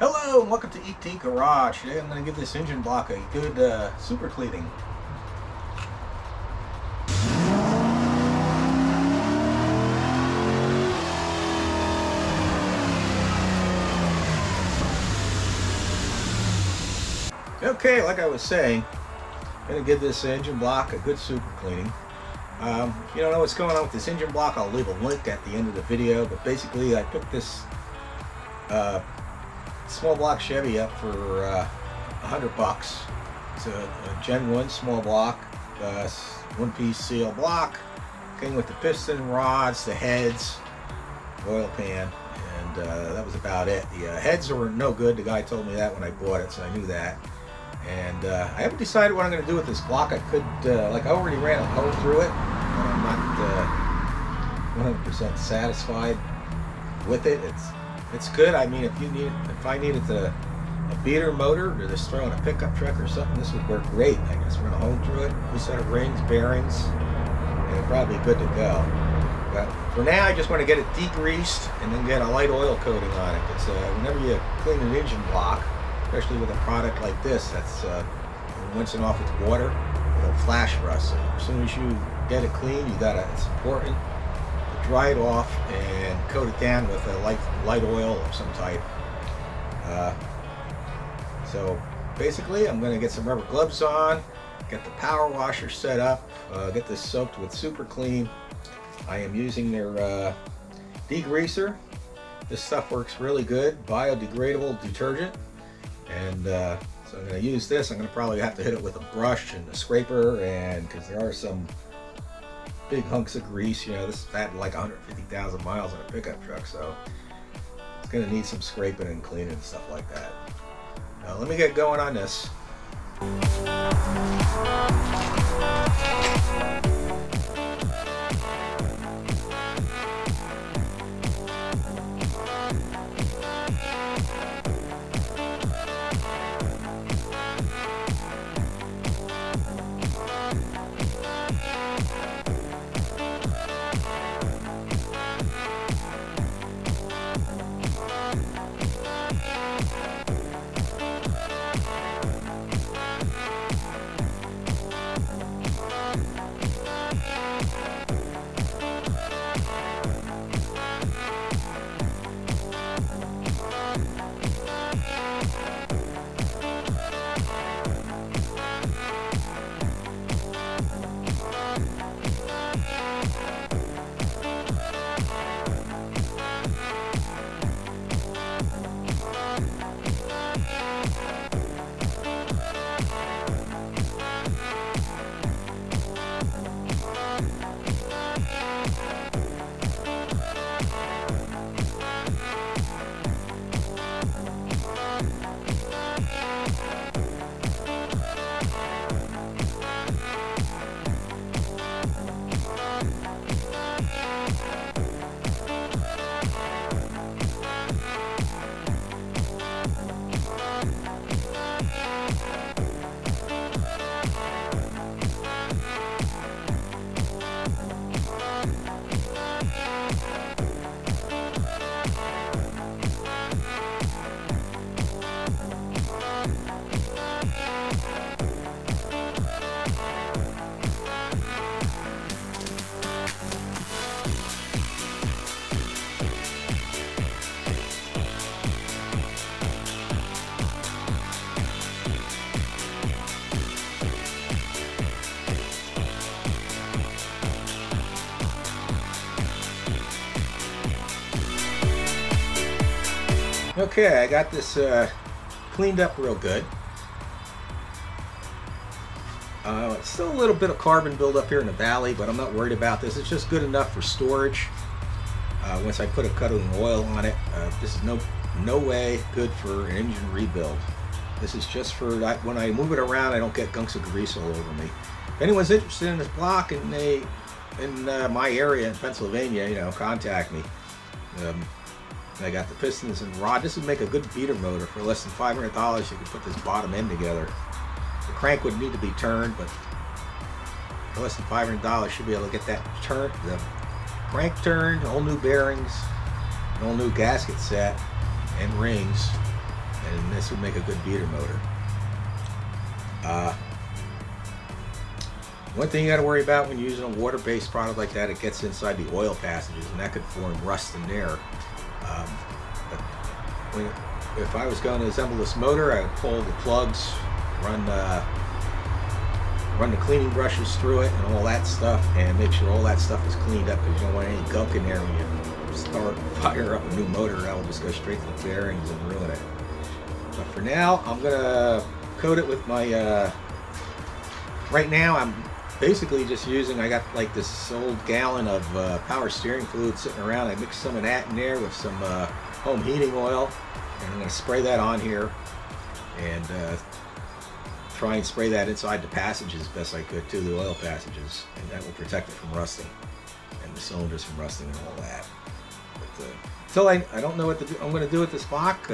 Hello and welcome to ET Garage. Today I'm going to give this engine block a good super cleaning. Okay, like I was saying, I'm going to give this engine block a good super cleaning. If you don't know what's going on with this engine block, I'll leave a link at the end of the video, but basically I took this small block Chevy up for $100. It's a Gen 1 small block, one-piece seal block. Came with the piston rods, the heads, oil pan, and that was about it. The heads were no good. The guy told me that when I bought it, so I knew that. And I haven't decided what I'm going to do with this block. I could, I already ran a hole through it, but I'm not 100% satisfied with it. It's good. I mean, if I needed a beater motor or just throw in a pickup truck or something, this would work great. I can just run a hole through it, new set of rings, bearings, and it'd probably be good to go. But for now, I just want to get it degreased and then get a light oil coating on it. Because whenever you clean an engine block, especially with a product like this, that's rinsing off with water, it'll flash rust. So as soon as you get it clean, it's important to dry it off and coat it down with a light oil of some type. So basically, I'm going to get some rubber gloves on, get the power washer set up, get this soaked with Super Clean. I am using their degreaser. This stuff works really good, biodegradable detergent. And so I'm going to use this. I'm going to probably have to hit it with a brush and a scraper, and because there are some big hunks of grease, this had like 150,000 miles on a pickup truck, so it's going to need some scraping and cleaning and stuff like that. Now let me get going on this. Okay, I got this cleaned up real good. It's still a little bit of carbon buildup here in the valley, but I'm not worried about this. It's just good enough for storage. Once I put a coating of oil on it, this is no way good for an engine rebuild. This is just for when I move it around, I don't get gunks of grease all over me. If anyone's interested in this block and in my area in Pennsylvania, contact me. I got the pistons and rod. This would make a good beater motor. For less than $500, you could put this bottom end together. The crank would need to be turned, but for less than $500, you should be able to get that turned, the crank turned, all new bearings, an all new gasket set, and rings. this would make a good beater motor. One thing you got to worry about when you're using a water-based product like that, it gets inside the oil passages, and that could form rust in there. But if I was going to assemble this motor, I would pull the plugs, run the cleaning brushes through it and all that stuff, and make sure all that stuff is cleaned up, because you don't want any gunk in there when you start fire up a new motor. That'll just go straight to the bearings and ruin it. But for now, I'm gonna coat it with my right now I'm basically just using, I got like this old gallon of power steering fluid sitting around. I mixed some of that in there with some home heating oil, and I'm going to spray that on here and try and spray that inside the passages as best I could too, the oil passages, and that will protect it from rusting and the cylinders from rusting and all that. But until I don't know what I'm going to do with this block.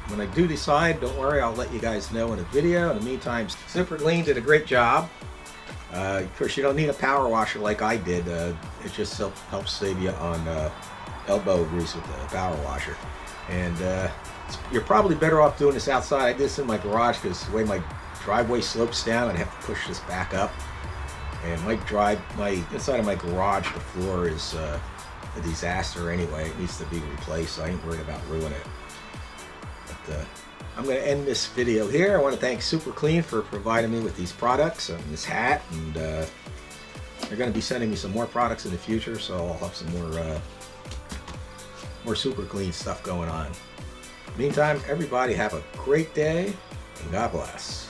When I do decide, don't worry, I'll let you guys know in a video. In the meantime, Super Clean did a great job. Of course, you don't need a power washer like I did. It just helps save you on elbow grease with the power washer. And you're probably better off doing this outside. I did this in my garage because the way my driveway slopes down, I'd have to push this back up. And my inside of my garage, the floor is a disaster anyway. It needs to be replaced, so I ain't worried about ruining it. I'm going to end this video here. I want to thank Super Clean for providing me with these products and this hat, and they're going to be sending me some more products in the future, so I'll have some more Super Clean stuff going on. Meantime, everybody have a great day, and God bless.